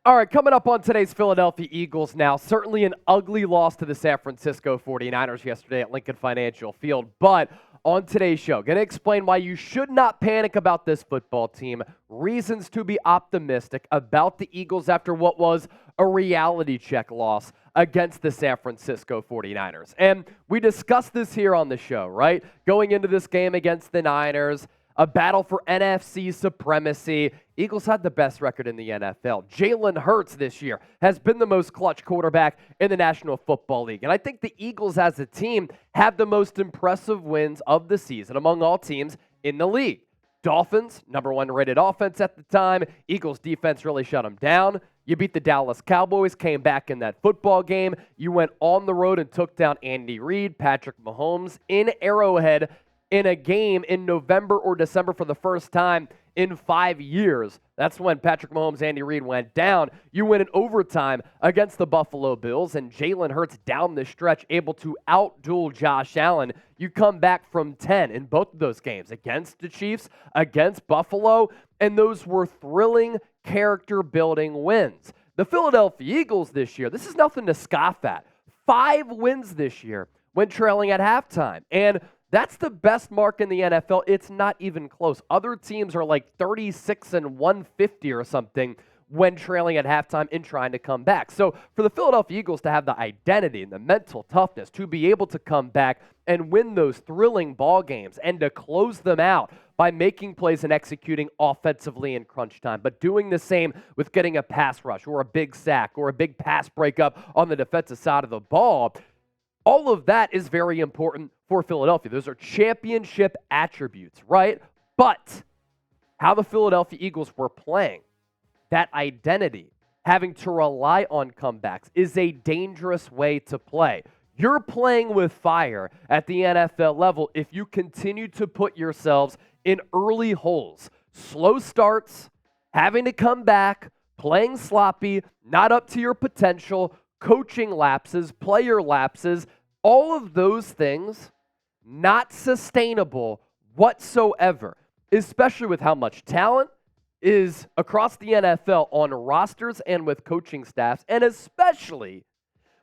All right, coming up on today's Philadelphia Eagles now, certainly an ugly loss to the San Francisco 49ers yesterday at Lincoln Financial Field. But on today's show, going to explain why you should not panic about this football team, reasons to be optimistic about the Eagles after what was a reality check loss against the San Francisco 49ers. And we discussed this here on the show, right? Going into this game against the Niners, a battle for NFC supremacy. Eagles had the best record in the NFL. Jalen Hurts this year has been the most clutch quarterback in the National Football League. And I think the Eagles as a team have the most impressive wins of the season among all teams in the league. Dolphins, number one rated offense at the time. Eagles defense really shut them down. You beat the Dallas Cowboys, came back in that football game. You went on the road and took down Andy Reid, Patrick Mahomes in Arrowhead, in a game in November or December for the first time in 5 years. That's when Patrick Mahomes, Andy Reid went down. You win in overtime against the Buffalo Bills, and Jalen Hurts down the stretch able to outduel Josh Allen. You come back from 10 in both of those games against the Chiefs, against Buffalo, and those were thrilling, character-building wins. The Philadelphia Eagles this year, this is nothing to scoff at. 5 wins this year when trailing at halftime, and that's the best mark in the NFL. It's not even close. Other teams are like 36 and 150 or something when trailing at halftime and trying to come back. So for the Philadelphia Eagles to have the identity and the mental toughness to be able to come back and win those thrilling ball games and to close them out by making plays and executing offensively in crunch time, but doing the same with getting a pass rush or a big sack or a big pass breakup on the defensive side of the ball, all of that is very important for Philadelphia. Those are championship attributes, right? But how the Philadelphia Eagles were playing, that identity, having to rely on comebacks, is a dangerous way to play. You're playing with fire at the NFL level if you continue to put yourselves in early holes, slow starts, having to come back, playing sloppy, not up to your potential, coaching lapses, player lapses, all of those things, not sustainable whatsoever, especially with how much talent is across the NFL on rosters and with coaching staffs, and especially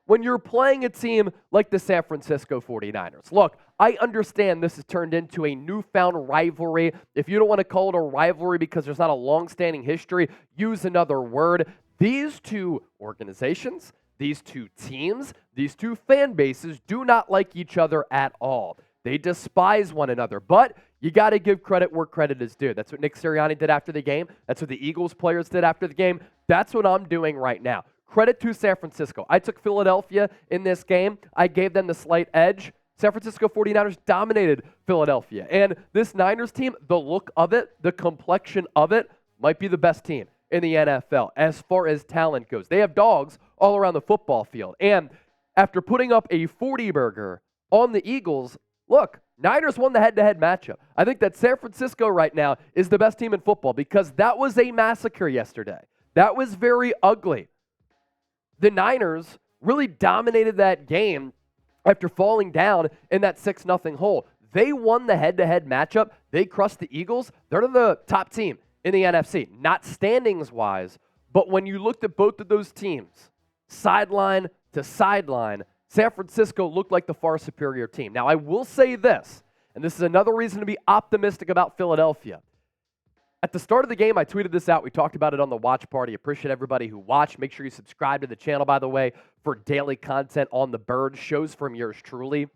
when you're playing a team like the San Francisco 49ers. Look, I understand this has turned into a newfound rivalry. If you don't want to call it a rivalry because there's not a long-standing history, use another word. These two organizations, these two teams, these two fan bases do not like each other at all. They despise one another, but you got to give credit where credit is due. That's what Nick Sirianni did after the game. That's what the Eagles players did after the game. That's what I'm doing right now. Credit to San Francisco. I took Philadelphia in this game. I gave them the slight edge. San Francisco 49ers dominated Philadelphia. And this Niners team, the look of it, the complexion of it, might be the best team in the NFL as far as talent goes. They have dogs all around the football field. And after putting up a 40-burger on the Eagles, look, Niners won the head-to-head matchup. I think that San Francisco right now is the best team in football because that was a massacre yesterday. That was very ugly. The Niners really dominated that game after falling down in that 6-0 hole. They won the head-to-head matchup. They crushed the Eagles. They're the top team in the NFC, not standings-wise, but when you looked at both of those teams, sideline to sideline, San Francisco looked like the far superior team. Now, I will say this, and this is another reason to be optimistic about Philadelphia. At the start of the game, I tweeted this out. We talked about it on the watch party. Appreciate everybody who watched. Make sure you subscribe to the channel, by the way, for daily content on the bird, shows from yours truly.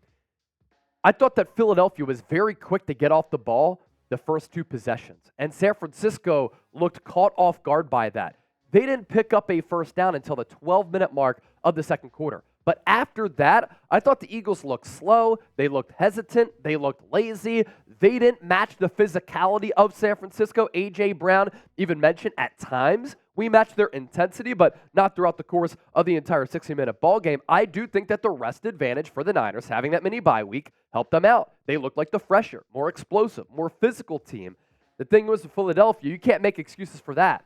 I thought that Philadelphia was very quick to get off the ball the first 2 possessions, and San Francisco looked caught off guard by that. They didn't pick up a first down until the 12-minute mark of the second quarter. But after that, I thought the Eagles looked slow. They looked hesitant. They looked lazy. They didn't match the physicality of San Francisco. A.J. Brown even mentioned at times we matched their intensity, but not throughout the course of the entire 60-minute ball game. I do think that the rest advantage for the Niners, having that mini bye week, helped them out. They looked like the fresher, more explosive, more physical team. The thing was with Philadelphia, you can't make excuses for that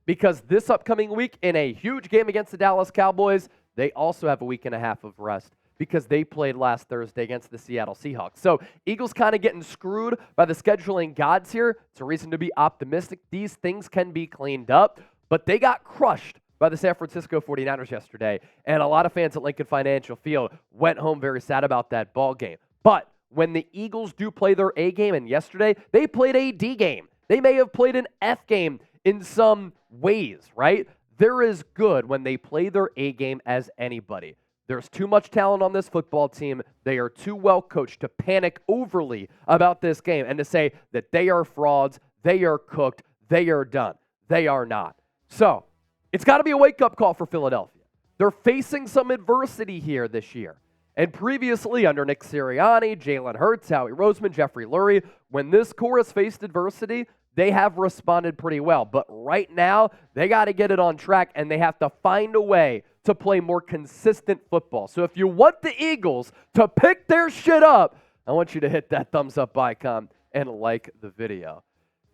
because this upcoming week in a huge game against the Dallas Cowboys, they also have a week and a half of rest because they played last Thursday against the Seattle Seahawks. So Eagles kind of getting screwed by the scheduling gods here. It's a reason to be optimistic. These things can be cleaned up, but they got crushed by the San Francisco 49ers yesterday, and a lot of fans at Lincoln Financial Field went home very sad about that ball game. But when the Eagles do play their A game, and yesterday they played a D game, they may have played an F game in some ways, right? They're as good when they play their A game as anybody. There's too much talent on this football team. They are too well coached to panic overly about this game and to say that they are frauds, they are cooked, they are done. They are not. So, it's got to be a wake-up call for Philadelphia. They're facing some adversity here this year. And previously, under Nick Sirianni, Jalen Hurts, Howie Roseman, Jeffrey Lurie, when this core has faced adversity, they have responded pretty well. But right now, they got to get it on track, and they have to find a way to play more consistent football. So if you want the Eagles to pick their shit up, I want you to hit that thumbs up icon and like the video.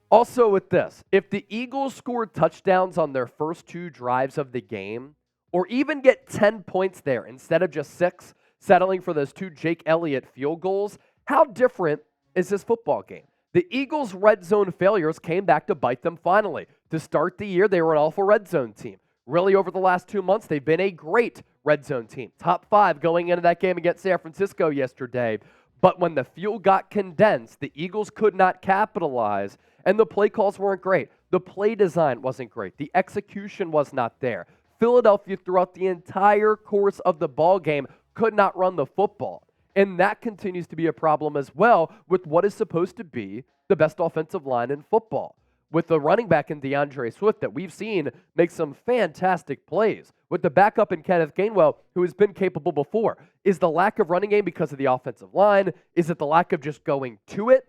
Also with this, if the Eagles scored touchdowns on their first 2 drives of the game, or even get 10 points there instead of just 6, settling for those 2 Jake Elliott field goals, how different is this football game? The Eagles' red zone failures came back to bite them finally. To start the year, they were an awful red zone team. Really, over the last 2 months, they've been a great red zone team. Top 5 going into that game against San Francisco yesterday. But when the field got condensed, the Eagles could not capitalize, and the play calls weren't great. The play design wasn't great. The execution was not there. Philadelphia, throughout the entire course of the ball game, could not run the football. And that continues to be a problem as well with what is supposed to be the best offensive line in football. With the running back in DeAndre Swift that we've seen make some fantastic plays. With the backup in Kenneth Gainwell, who has been capable before. Is the lack of running game because of the offensive line? Is it the lack of just going to it?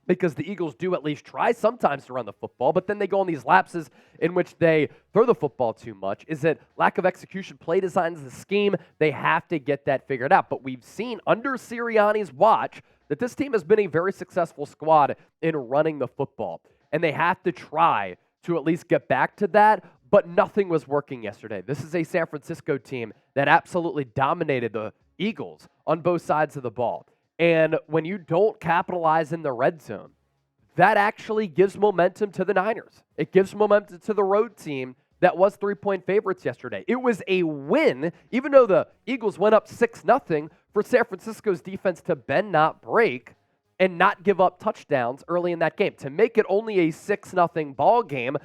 Because the Eagles do at least try sometimes to run the football, but then they go on these lapses in which they throw the football too much. Is it lack of execution, play designs, the scheme? They have to get that figured out. But we've seen under Sirianni's watch that this team has been a very successful squad in running the football. And they have to try to at least get back to that, but nothing was working yesterday. This is a San Francisco team that absolutely dominated the Eagles on both sides of the ball. And when you don't capitalize in the red zone, that actually gives momentum to the Niners. It gives momentum to the road team that was 3-point favorites yesterday. It was a win, even though the Eagles went up 6-0, for San Francisco's defense to bend, not break, and not give up touchdowns early in that game. To make it only a 6-0 ball game,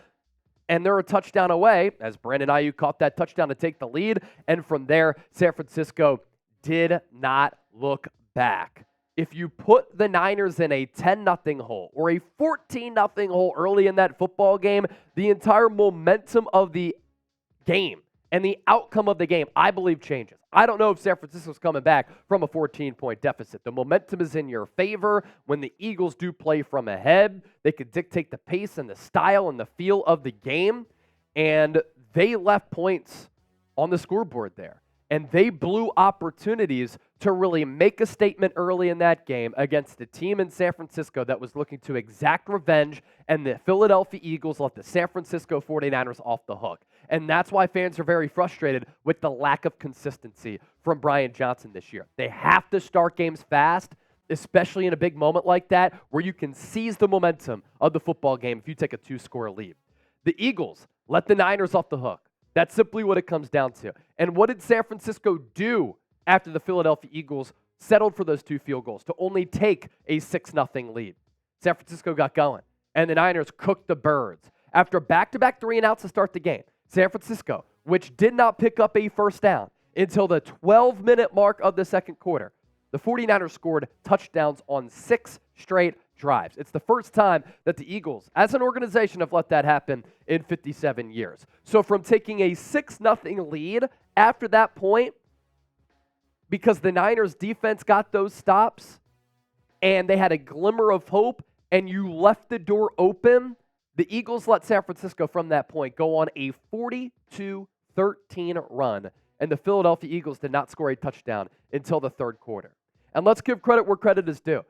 and they're a touchdown away, as Brandon Ayuk caught that touchdown to take the lead, and from there, San Francisco did not look back. If you put the Niners in a 10-0 hole or a 14-0 hole early in that football game, the entire momentum of the game and the outcome of the game, I believe, changes. I don't know if San Francisco's coming back from a 14-point deficit. The momentum is in your favor. When the Eagles do play from ahead, they could dictate the pace and the style and the feel of the game, and they left points on the scoreboard there. And they blew opportunities to really make a statement early in that game against a team in San Francisco that was looking to exact revenge, and the Philadelphia Eagles let the San Francisco 49ers off the hook. And that's why fans are very frustrated with the lack of consistency from Brian Johnson this year. They have to start games fast, especially in a big moment like that, where you can seize the momentum of the football game if you take a 2-score lead. The Eagles let the Niners off the hook. That's simply what it comes down to. And what did San Francisco do after the Philadelphia Eagles settled for those 2 field goals to only take a 6-0 lead? San Francisco got going, and the Niners cooked the birds. After back-to-back 3-and-outs to start the game, San Francisco, which did not pick up a first down until the 12-minute mark of the second quarter, the 49ers scored touchdowns on 6 straight drives. It's the first time that the Eagles, as an organization, have let that happen in 57 years. So from taking a 6-0 lead after that point, because the Niners defense got those stops and they had a glimmer of hope and you left the door open, the Eagles let San Francisco from that point go on a 42-13 run, and the Philadelphia Eagles did not score a touchdown until the third quarter. And let's give credit where credit is due.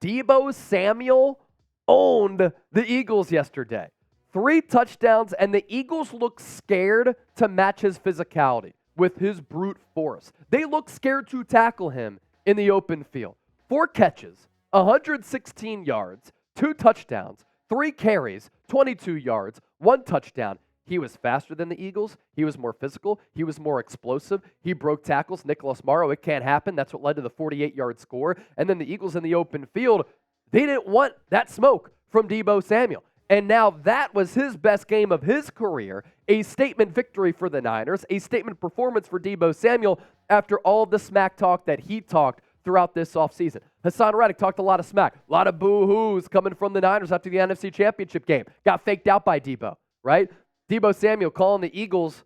Deebo Samuel owned the Eagles yesterday. 3 touchdowns, and the Eagles looked scared to match his physicality with his brute force. They looked scared to tackle him in the open field. 4 catches, 116 yards, 2 touchdowns, 3 carries, 22 yards, 1 touchdown. He was faster than the Eagles. He was more physical. He was more explosive. He broke tackles. Nicholas Morrow, it can't happen. That's what led to the 48-yard score. And then the Eagles in the open field, they didn't want that smoke from Deebo Samuel. And now that was his best game of his career, a statement victory for the Niners, a statement performance for Deebo Samuel after all of the smack talk that he talked throughout this offseason. Hassan Reddick talked a lot of smack, a lot of boo-hoos coming from the Niners after the NFC Championship game. Got faked out by Deebo, right? Deebo Samuel calling the Eagles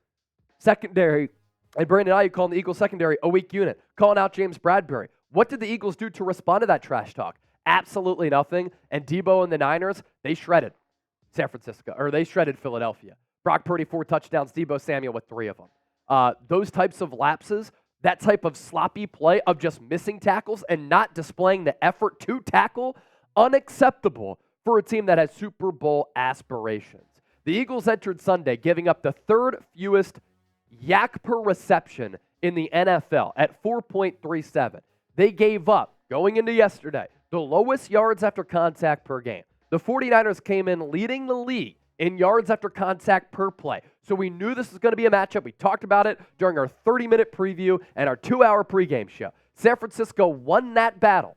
secondary, and Brandon Ayuk calling the Eagles secondary a weak unit, calling out James Bradbury. What did the Eagles do to respond to that trash talk? Absolutely nothing. And Deebo and the Niners, they shredded they shredded Philadelphia. Brock Purdy, 4 touchdowns, Deebo Samuel with 3 of them. Those types of lapses, that type of sloppy play of just missing tackles and not displaying the effort to tackle, unacceptable for a team that has Super Bowl aspirations. The Eagles entered Sunday giving up the 3rd fewest yak per reception in the NFL at 4.37. They gave up, going into yesterday, the lowest yards after contact per game. The 49ers came in leading the league in yards after contact per play. So we knew this was going to be a matchup. We talked about it during our 30-minute preview and our 2-hour pregame show. San Francisco won that battle,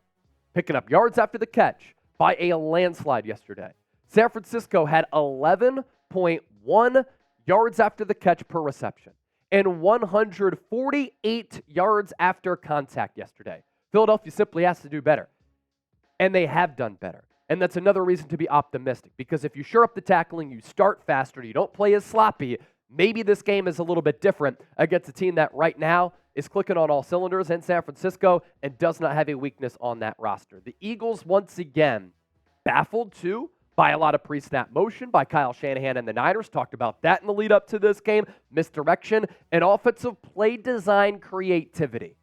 picking up yards after the catch by a landslide yesterday. San Francisco had 11.1 yards after the catch per reception and 148 yards after contact yesterday. Philadelphia simply has to do better, and they have done better. And that's another reason to be optimistic, because if you shore up the tackling, you start faster, you don't play as sloppy, maybe this game is a little bit different against a team that right now is clicking on all cylinders in San Francisco and does not have a weakness on that roster. The Eagles, once again, baffled too by a lot of pre-snap motion by Kyle Shanahan and the Niners. Talked about that in the lead up to this game. Misdirection and offensive play design creativity.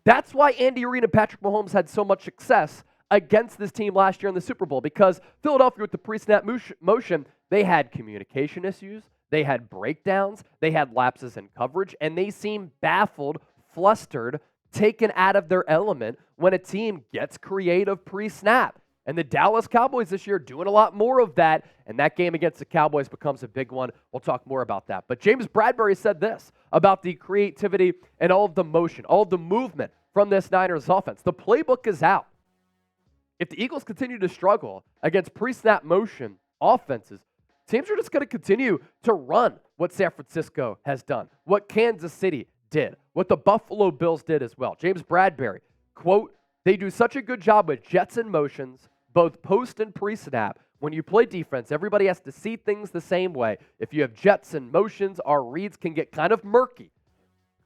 That's why Andy Reid and Patrick Mahomes had so much success against this team last year in the Super Bowl, because Philadelphia with the pre-snap motion, they had communication issues, they had breakdowns, they had lapses in coverage, and they seemed baffled, flustered, taken out of their element when a team gets creative pre-snap. And the Dallas Cowboys this year doing a lot more of that, and that game against the Cowboys becomes a big one. We'll talk more about that. But James Bradbury said this about the creativity and all of the motion, all of the movement from this Niners offense. The playbook is out. If the Eagles continue to struggle against pre-snap motion offenses, teams are just going to continue to run what San Francisco has done, what Kansas City did, what the Buffalo Bills did as well. James Bradbury, quote, "They do such a good job with jets and motions, both post and pre-snap. When you play defense, everybody has to see things the same way. If you have jets and motions, our reads can get kind of murky."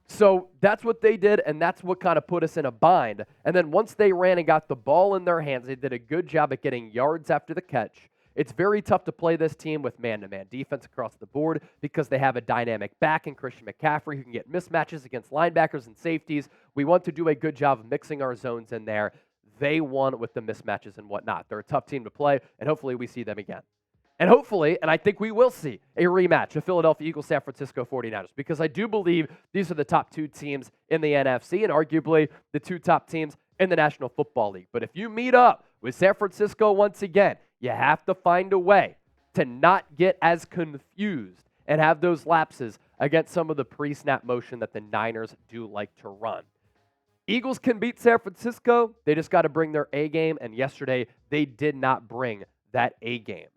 So that's what they did, and that's what kind of put us in a bind. And then once they ran and got the ball in their hands, they did a good job at getting yards after the catch. It's very tough to play this team with man-to-man defense across the board because they have a dynamic back in Christian McCaffrey who can get mismatches against linebackers and safeties. We want to do a good job of mixing our zones in there. They won with the mismatches and whatnot. They're a tough team to play, and hopefully we see them again. And hopefully, and I think we will see, a rematch of Philadelphia Eagles, San Francisco 49ers, because I do believe these are the top 2 teams in the NFC and arguably the 2 top teams in the National Football League. But if you meet up with San Francisco once again, you have to find a way to not get as confused and have those lapses against some of the pre-snap motion that the Niners do like to run. Eagles can beat San Francisco. They just got to bring their A game, and yesterday they did not bring that A game.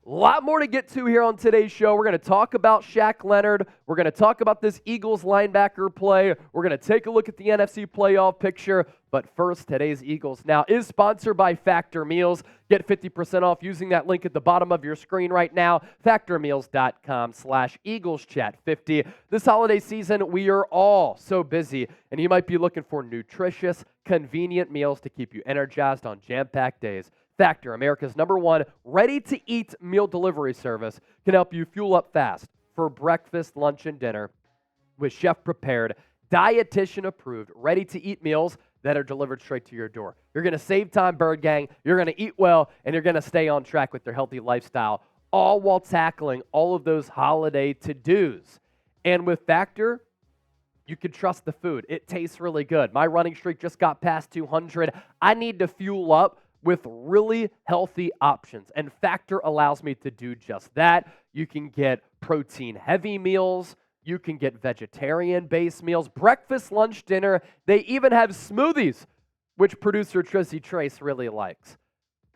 A lot more to get to here on today's show. We're going to talk about Shaq Leonard. We're going to talk about this Eagles linebacker play. We're going to take a look at the NFC Playoff Picture. But first, today's Eagles Now is sponsored by Factor Meals. Get 50% off using that link at the bottom of your screen right now, factormeals.com/EaglesChat50. This holiday season, we are all so busy, and you might be looking for nutritious, convenient meals to keep you energized on jam-packed days. Factor, America's #1 ready-to-eat meal delivery service, can help you fuel up fast for breakfast, lunch, and dinner with chef-prepared, dietitian-approved, ready-to-eat meals that are delivered straight to your door. You're going to save time, Bird Gang. You're going to eat well, and you're going to stay on track with their healthy lifestyle, all while tackling all of those holiday to-dos. And with Factor, you can trust the food. It tastes really good. My running streak just got past 200. I need to fuel up with really healthy options. And Factor allows me to do just that. You can get protein-heavy meals. You can get vegetarian-based meals, breakfast, lunch, dinner. They even have smoothies, which producer Tracy Trace really likes.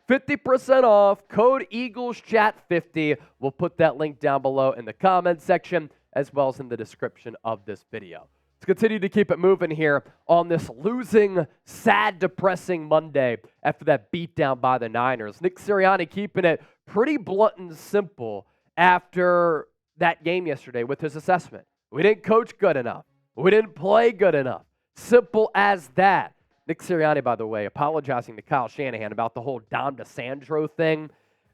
50% off, code EaglesChat50. We'll put that link down below in the comments section as well as in the description of this video. Let's continue to keep it moving here on this losing, sad, depressing Monday after that beatdown by the Niners. Nick Sirianni keeping it pretty blunt and simple after that game yesterday with his assessment. We didn't coach good enough. We didn't play good enough. Simple as that. Nick Sirianni, by the way, apologizing to Kyle Shanahan about the whole Dom DeSandro thing.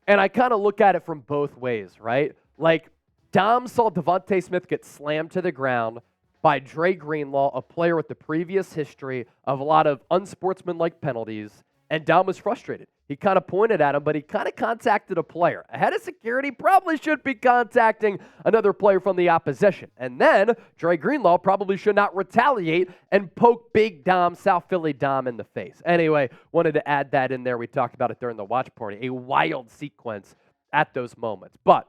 And I kind of look at it from both ways, right? Like, Dom saw Devontae Smith get slammed to the ground by Dre Greenlaw, a player with the previous history of a lot of unsportsmanlike penalties, and Dom was frustrated. He kind of pointed at him, but he kind of contacted a player. Ahead of security, probably should be contacting another player from the opposition. And then Dre Greenlaw probably should not retaliate and poke big Dom, South Philly Dom, in the face. Anyway, wanted to add that in there. We talked about it during the watch party. A wild sequence at those moments. But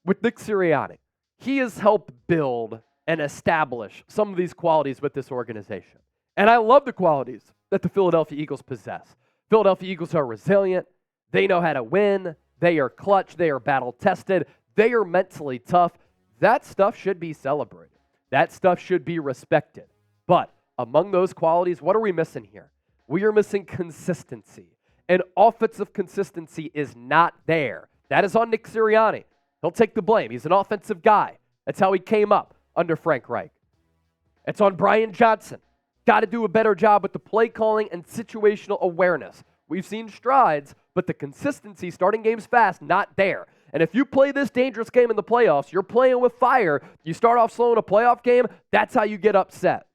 with Nick Sirianni, he has helped build and establish some of these qualities with this organization. And I love the qualities that the Philadelphia Eagles possess. Philadelphia Eagles are resilient. They know how to win. They are clutch. They are battle-tested. They are mentally tough. That stuff should be celebrated. That stuff should be respected. But among those qualities, what are we missing here? We are missing consistency. And offensive consistency is not there. That is on Nick Sirianni. He'll take the blame. He's an offensive guy. That's how he came up under Frank Reich. It's on Brian Johnson. Got to do a better job with the play calling and situational awareness. We've seen strides, but the consistency, starting games fast, not there. And if you play this dangerous game in the playoffs, you're playing with fire. You start off slow in a playoff game, that's how you get upset.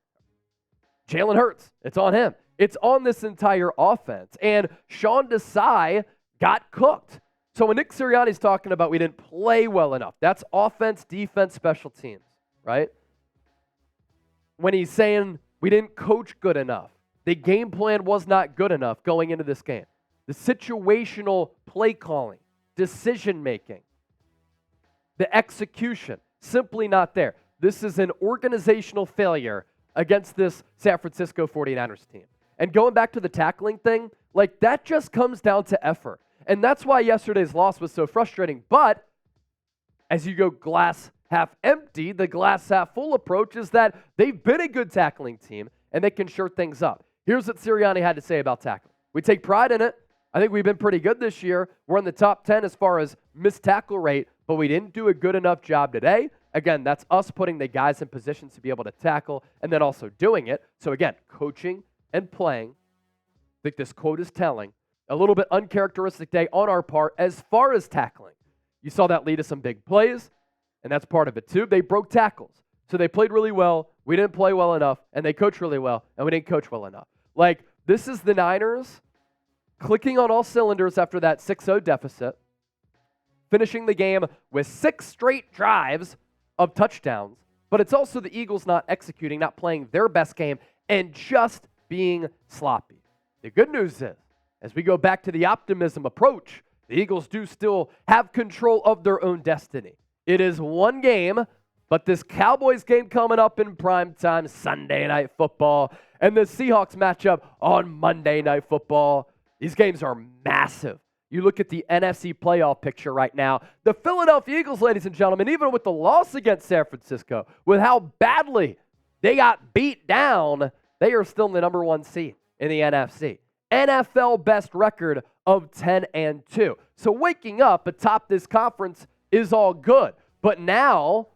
Jalen Hurts, it's on him. It's on this entire offense. And Sean Desai got cooked. So when Nick Sirianni's talking about we didn't play well enough, that's offense, defense, special teams, right? When he's saying we didn't coach good enough, the game plan was not good enough going into this game. The situational play calling, decision making, the execution, simply not there. This is an organizational failure against this San Francisco 49ers team. And going back to the tackling thing, like that just comes down to effort. And that's why yesterday's loss was so frustrating. But as you go glass half empty, the glass half full approach is that they've been a good tackling team and they can shore things up. Here's what Sirianni had to say about tackling. We take pride in it. I think we've been pretty good this year. We're in the top 10 as far as missed tackle rate, but we didn't do a good enough job today. Again, that's us putting the guys in positions to be able to tackle and then also doing it. So again, coaching and playing. I think this quote is telling. A little bit uncharacteristic day on our part as far as tackling. You saw that lead to some big plays, and that's part of it too. They broke tackles. So they played really well. We didn't play well enough, and they coached really well, and we didn't coach well enough. Like, this is the Niners clicking on all cylinders after that 6-0 deficit, finishing the game with 6 straight drives of touchdowns, but it's also the Eagles not executing, not playing their best game, and just being sloppy. The good news is, as we go back to the optimism approach, the Eagles do still have control of their own destiny. It is one game, but this Cowboys game coming up in primetime, Sunday Night Football, and the Seahawks matchup on Monday Night Football. These games are massive. You look at the NFC Playoff Picture right now. The Philadelphia Eagles, ladies and gentlemen, even with the loss against San Francisco, with how badly they got beat down, they are still the number 1 seed in the NFC. NFL best record of 10-2. So waking up atop this conference is all good. But now,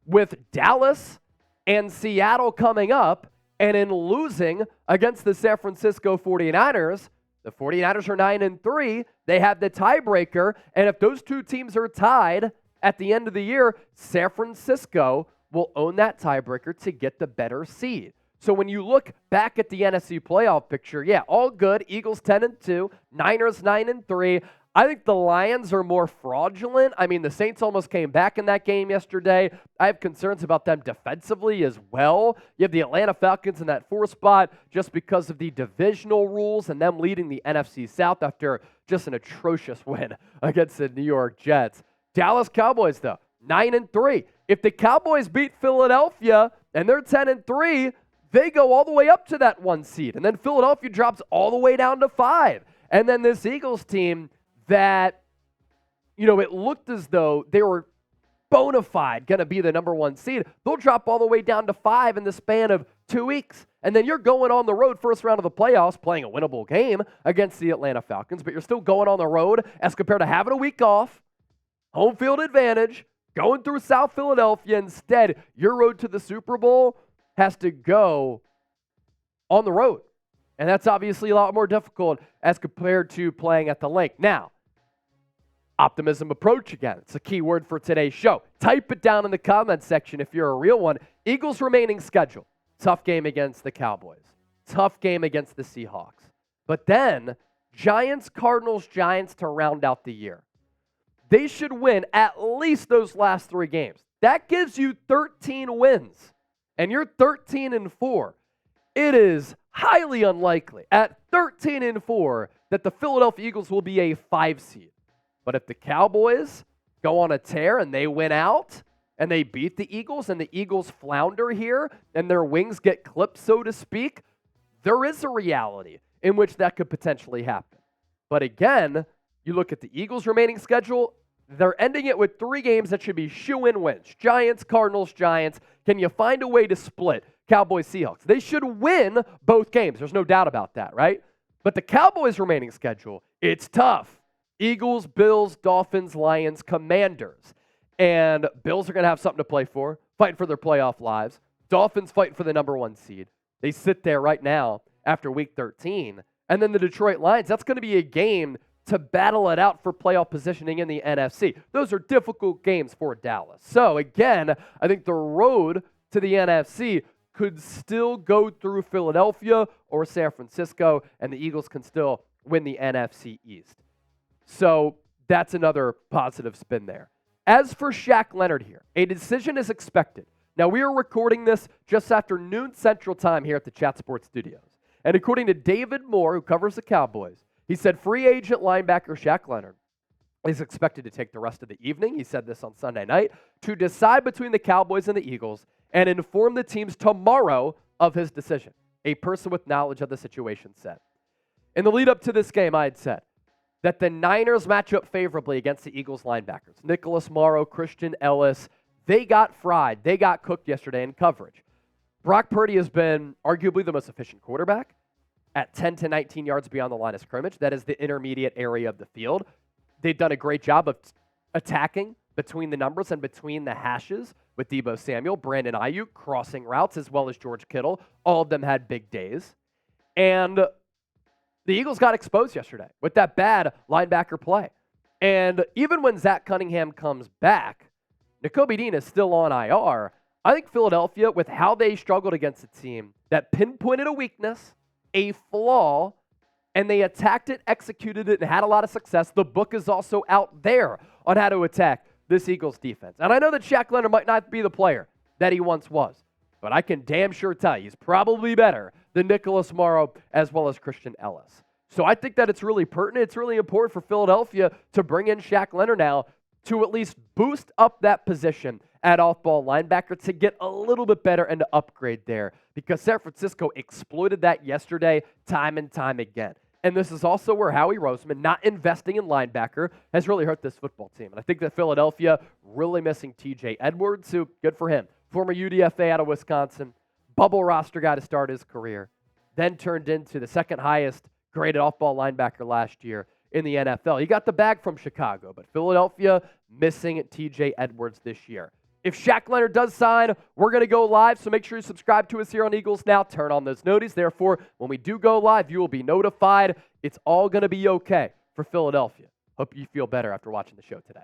with Dallas and Seattle coming up, and in losing against the San Francisco 49ers, the 49ers are 9-3. They have the tiebreaker. And if those two teams are tied at the end of the year, San Francisco will own that tiebreaker to get the better seed. So when you look back at the NFC playoff picture, yeah, all good. Eagles 10-2, Niners 9-3. I think the Lions are more fraudulent. I mean, the Saints almost came back in that game yesterday. I have concerns about them defensively as well. You have the Atlanta Falcons in that 4th spot just because of the divisional rules and them leading the NFC South after just an atrocious win against the New York Jets. Dallas Cowboys, though, 9-3. If the Cowboys beat Philadelphia and they're 10-3, they go all the way up to that 1 seed. And then Philadelphia drops all the way down to 5. And then this Eagles team that, it looked as though they were bona fide going to be the number 1 seed. They'll drop all the way down to 5 in the span of 2 weeks. And then you're going on the road, first round of the playoffs, playing a winnable game against the Atlanta Falcons, but you're still going on the road as compared to having a week off, home field advantage, going through South Philadelphia. Instead, your road to the Super Bowl has to go on the road. And that's obviously a lot more difficult as compared to playing at the lake. Now, optimism approach again. It's a key word for today's show. Type it down in the comments section if you're a real one. Eagles remaining schedule. Tough game against the Cowboys. Tough game against the Seahawks. But then, Giants, Cardinals, Giants to round out the year. They should win at least those last 3 games. That gives you 13 wins. And you're 13-4. It is highly unlikely at 13-4 that the Philadelphia Eagles will be a 5 seed. But if the Cowboys go on a tear and they win out and they beat the Eagles and the Eagles flounder here and their wings get clipped, so to speak, there is a reality in which that could potentially happen. But again, you look at the Eagles' remaining schedule, they're ending it with 3 games that should be shoo-in wins. Giants, Cardinals, Giants. Can you find a way to split Cowboys, Seahawks? They should win both games. There's no doubt about that, right? But the Cowboys' remaining schedule, it's tough. Eagles, Bills, Dolphins, Lions, Commanders. And Bills are going to have something to play for, fighting for their playoff lives. Dolphins fighting for the number 1 seed. They sit there right now after week 13. And then the Detroit Lions, that's going to be a game to battle it out for playoff positioning in the NFC. Those are difficult games for Dallas. So again, I think the road to the NFC could still go through Philadelphia or San Francisco, and the Eagles can still win the NFC East. So that's another positive spin there. As for Shaq Leonard here, a decision is expected. Now, we are recording this just after noon Central Time here at the Chat Sports Studios. And according to David Moore, who covers the Cowboys, he said free agent linebacker Shaq Leonard is expected to take the rest of the evening, he said this on Sunday night, to decide between the Cowboys and the Eagles and inform the teams tomorrow of his decision. A person with knowledge of the situation said. In the lead up to this game, I had said that the Niners match up favorably against the Eagles linebackers. Nicholas Morrow, Christian Ellis, they got fried. They got cooked yesterday in coverage. Brock Purdy has been arguably the most efficient quarterback at 10 to 19 yards beyond the line of scrimmage. That is the intermediate area of the field. They've done a great job of attacking between the numbers and between the hashes with Deebo Samuel, Brandon Ayuk, crossing routes, as well as George Kittle. All of them had big days. And the Eagles got exposed yesterday with that bad linebacker play. And even when Zach Cunningham comes back, Nakobe Dean is still on IR. I think Philadelphia, with how they struggled against a team that pinpointed a weakness, a flaw, and they attacked it, executed it, and had a lot of success. The book is also out there on how to attack this Eagles defense. And I know that Shaq Leonard might not be the player that he once was, but I can damn sure tell you he's probably better than Nicholas Morrow as well as Christian Ellis. So I think that it's really pertinent. It's really important for Philadelphia to bring in Shaq Leonard now to at least boost up that position at off-ball linebacker to get a little bit better and to upgrade there, because San Francisco exploited that yesterday time and time again. And this is also where Howie Roseman not investing in linebacker has really hurt this football team. And I think that Philadelphia really missing TJ Edwards, who, good for him, former UDFA out of Wisconsin, bubble roster guy to start his career, then turned into the second highest graded off-ball linebacker last year in the NFL. He got the bag from Chicago, but Philadelphia missing TJ Edwards this year. If Shaq Leonard does sign, we're going to go live, so make sure you subscribe to us here on Eagles Now. Turn on those notices. Therefore, when we do go live, you will be notified. It's all going to be okay for Philadelphia. Hope you feel better after watching the show today.